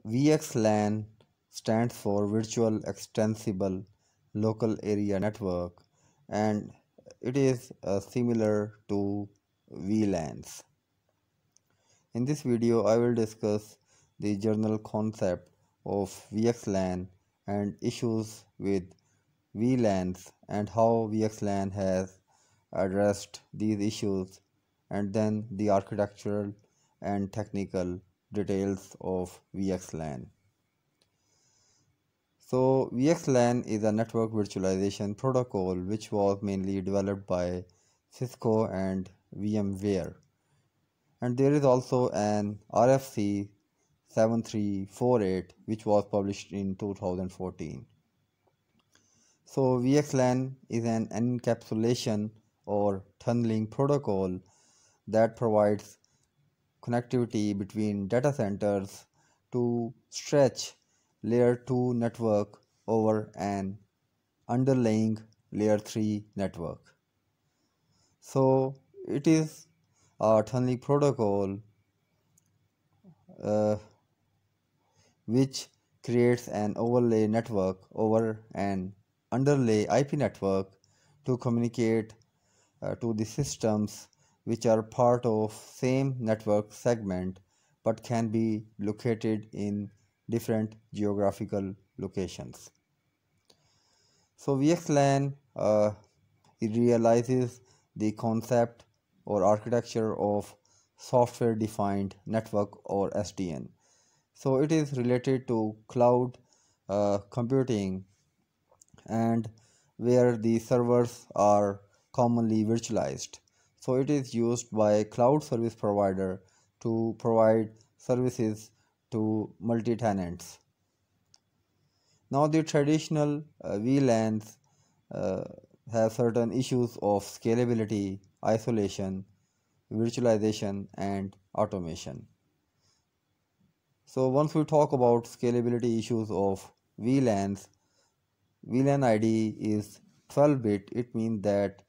VXLAN stands for Virtual Extensible Local Area Network, and it is similar to VLANs. In this video, I will discuss the general concept of VXLAN and issues with VLANs and how VXLAN has addressed these issues, and then the architectural and technical details of VXLAN. So VXLAN is a network virtualization protocol which was mainly developed by Cisco and VMware. And there is also an RFC 7348 which was published in 2014. So VXLAN is an encapsulation or tunneling protocol that provides connectivity between data centers to stretch layer 2 network over an underlying layer 3 network. So it is a tunneling protocol which creates an overlay network over an underlay IP network to communicate to the systems which are part of same network segment but can be located in different geographical locations. So VXLAN it realizes the concept or architecture of software defined network or SDN. So it is related to cloud computing, and where the servers are commonly virtualized. So it is used by cloud service provider to provide services to multi-tenants. Now the traditional VLANs uh, have certain issues of scalability, isolation, virtualization, and automation. So once we talk about scalability issues of VLANs, VLAN ID is 12-bit. It means that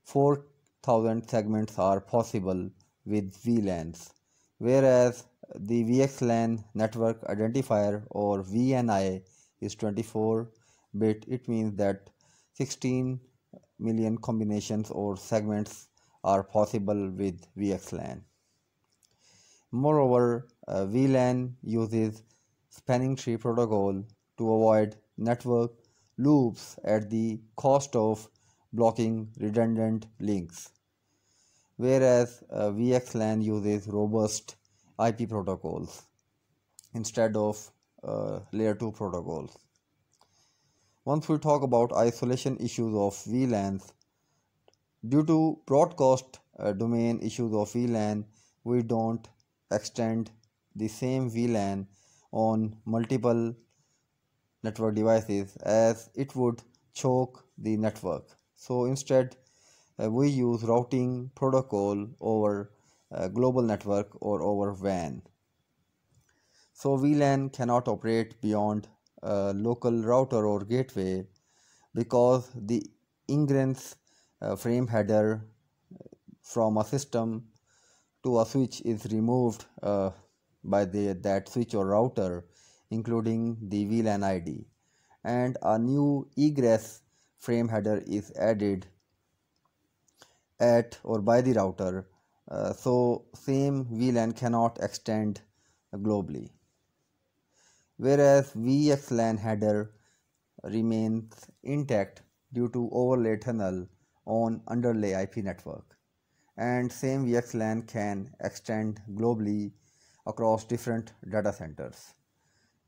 4000 segments are possible with VLANs, whereas the VXLAN network identifier or VNI is 24-bit. It means that 16 million combinations or segments are possible with VXLAN. Moreover, VLAN uses spanning tree protocol to avoid network loops at the cost of blocking redundant links, whereas VXLAN uses robust IP protocols instead of layer 2 protocols. Once we talk about isolation issues of VLANs, due to broadcast domain issues of VLAN, we don't extend the same VLAN on multiple network devices as it would choke the network. So instead, we use routing protocol over global network or over WAN. So VLAN cannot operate beyond a local router or gateway because the ingress frame header from a system to a switch is removed by that switch or router, including the VLAN ID, and a new egress frame header is added at or by the router, so same VLAN cannot extend globally, whereas VXLAN header remains intact due to overlay tunnel on underlay IP network, and same VXLAN can extend globally across different data centers,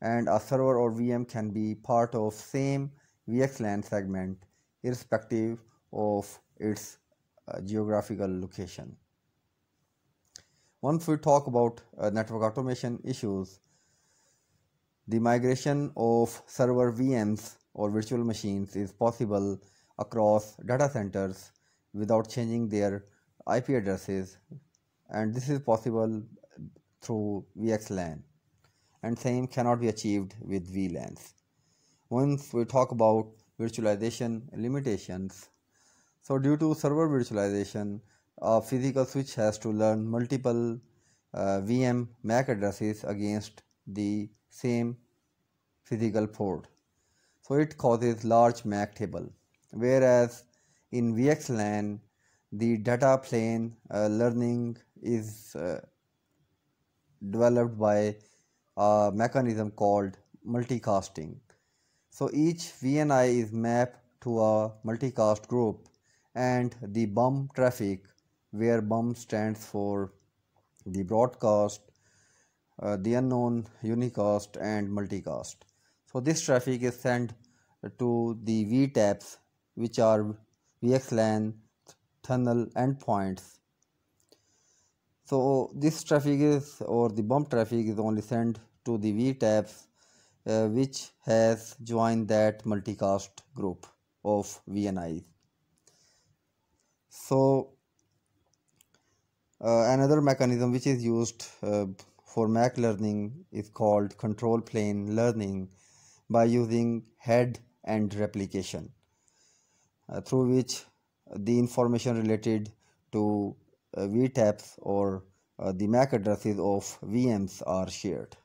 and a server or VM can be part of same VXLAN segment irrespective of its geographical location. Once we talk about network automation issues, the migration of server VMs or virtual machines is possible across data centers without changing their IP addresses, and this is possible through VXLAN, and same cannot be achieved with VLANs. Once we talk about virtualization limitations, so due to server virtualization, a physical switch has to learn multiple VM MAC addresses against the same physical port. So it causes large MAC table. Whereas in VXLAN, the data plane learning is developed by a mechanism called multicasting. So each VNI is mapped to a multicast group, and the BUM traffic, where BUM stands for the broadcast, the unknown, unicast, and multicast. So this traffic is sent to the VTAPs, which are VXLAN tunnel endpoints. So this traffic is, or the BUM traffic is only sent to the VTAPs which has joined that multicast group of VNIs. So another mechanism which is used for MAC learning is called control plane learning by using head and replication, through which the information related to VTAPs or the MAC addresses of VMs are shared.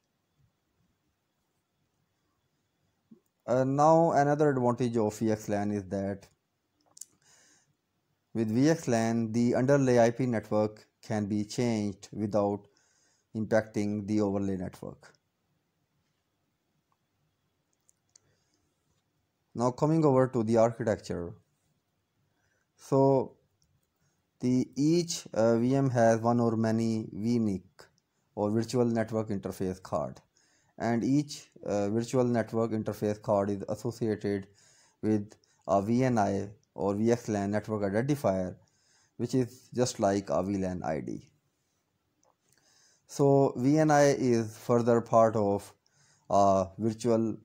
Now another advantage of VXLAN is that with VXLAN, the underlay IP network can be changed without impacting the overlay network. Now coming over to the architecture. So each VM has one or many VNIC or virtual network interface card, and each virtual network interface card is associated with a VNI or VXLAN network identifier, which is just like a VLAN ID. So VNI is further part of a virtual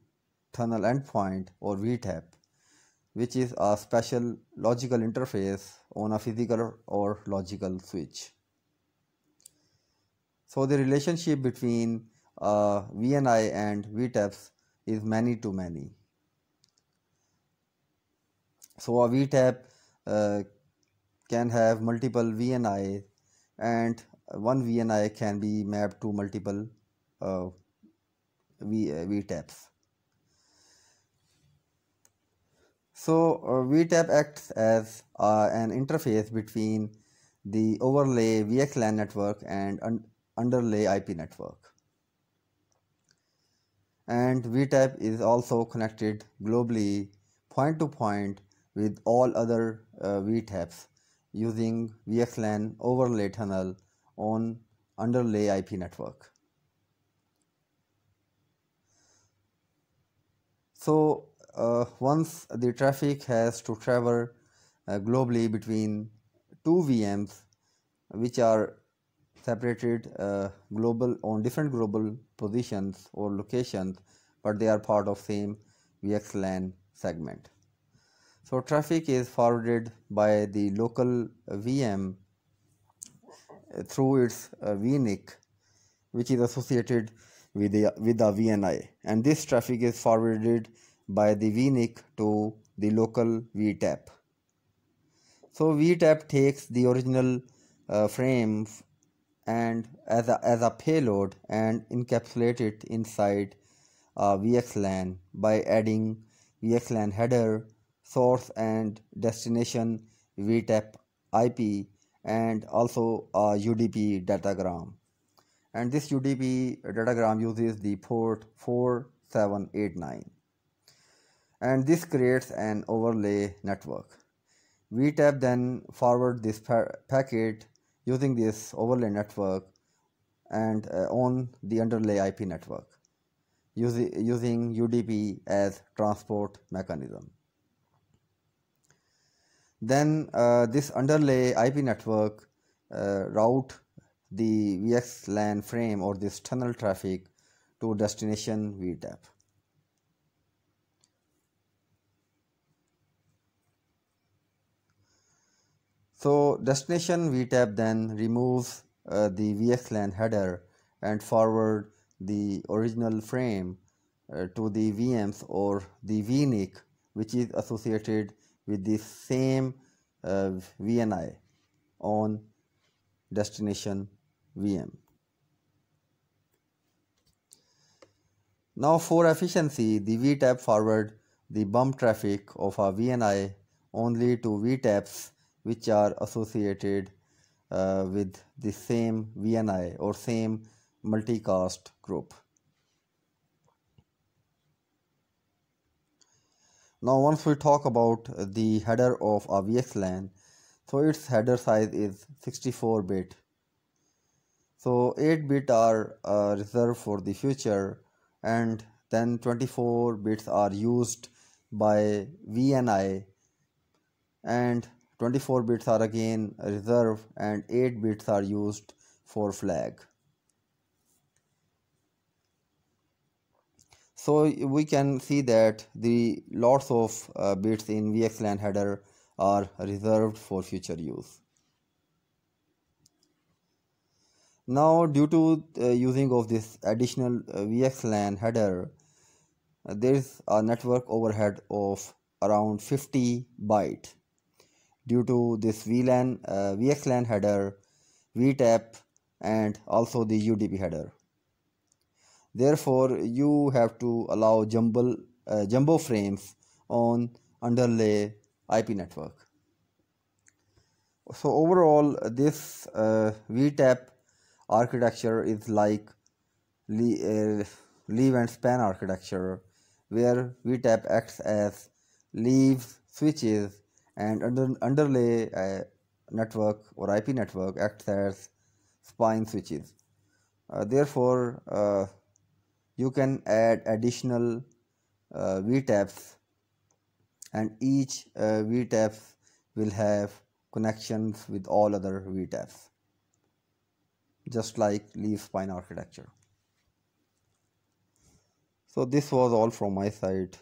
tunnel endpoint or VTAP, which is a special logical interface on a physical or logical switch. So the relationship between VNI and VTAPs is many to many. So a VTAP can have multiple VNI, and one VNI can be mapped to multiple VTAPs. So VTAP acts as an interface between the overlay VXLAN network and underlay IP network. And VTAP is also connected globally point to point with all other VTAPs using VXLAN overlay tunnel on underlay IP network. So once the traffic has to travel globally between two VMs which are separated global on different global positions or locations, but they are part of same VXLAN segment. So traffic is forwarded by the local VM through its VNIC, which is associated with the VNI, and this traffic is forwarded by the VNIC to the local VTAP. So VTAP takes the original frame and as a payload and encapsulate it inside VXLAN by adding VXLAN header, source and destination VTAP IP, and also a UDP datagram. And this UDP datagram uses the port 4789, and this creates an overlay network. VTAP then forward this packet using this overlay network and on the underlay IP network using UDP as transport mechanism. Then this underlay IP network route the VXLAN frame or this tunnel traffic to destination VTAP. So destination VTAP then removes the VXLAN header and forward the original frame to the VMs or the VNIC, which is associated with the same VNI on destination VM. Now for efficiency, the VTAP forward the bump traffic of a VNI only to VTAPs which are associated with the same VNI or same multicast group. Now once we talk about the header of a VXLAN, so its header size is 64 bit. So 8 bit are reserved for the future, and then 24 bits are used by VNI, and 24 bits are again reserved, and 8 bits are used for flag. So we can see that the lots of bits in VXLAN header are reserved for future use. Now due to using of this additional VXLAN header, there is a network overhead of around 50 byte due to this VXLAN header, VTAP, and also the UDP header. Therefore, you have to allow jumbo frames on underlay IP network. So overall, this VTAP architecture is like leave and span architecture, where VTAP acts as leaves, switches, and underlay network or IP network acts as spine switches. Therefore, you can add additional VTAPs, and each VTAP will have connections with all other VTAPs, just like leaf spine architecture. So this was all from my side.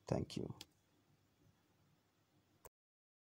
Thank you.